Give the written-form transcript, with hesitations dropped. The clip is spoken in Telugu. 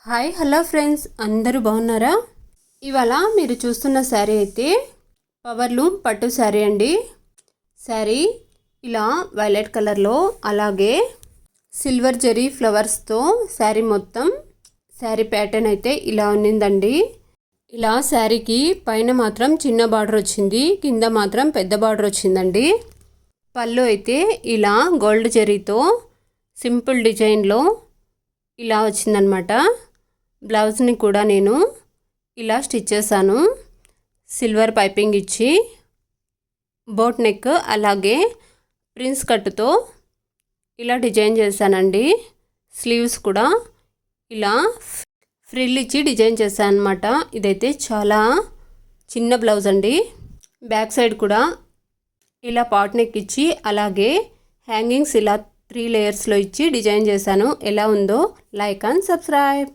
హాయ్ హలో ఫ్రెండ్స్, అందరూ బాగున్నారా? ఇవాళ మీరు చూస్తున్న శారీ అయితే పవర్లూమ్ పట్టు శారీ అండి. శారీ ఇలా వైలెట్ కలర్లో అలాగే సిల్వర్ జరీ ఫ్లవర్స్తో శారీ మొత్తం శారీ ప్యాటర్న్ అయితే ఇలా ఉన్నిందండి. ఇలా శారీకి పైన మాత్రం చిన్న బార్డర్ వచ్చింది, కింద మాత్రం పెద్ద బార్డర్ వచ్చిందండి. పళ్ళు అయితే ఇలా గోల్డ్ జరీతో సింపుల్ డిజైన్లో ఇలా వచ్చిందనమాట. బ్లౌజ్ని కూడా నేను ఇలా స్టిచ్ చేశాను. సిల్వర్ పైపింగ్ ఇచ్చి బోట్ నెక్ అలాగే ప్రిన్స్ కట్టుతో ఇలా డిజైన్ చేశానండి. స్లీవ్స్ కూడా ఇలా ఫ్రిల్ ఇచ్చి డిజైన్ చేశాను అనమాట. ఇదైతే చాలా చిన్న బ్లౌజ్ అండి. బ్యాక్ సైడ్ కూడా ఇలా పాట్ నెక్ ఇచ్చి అలాగే హ్యాంగింగ్స్ ఇలా 3 లేయర్స్లో ఇచ్చి డిజైన్ చేశాను. ఎలా ఉందో లైక్ అండ్ సబ్స్క్రైబ్.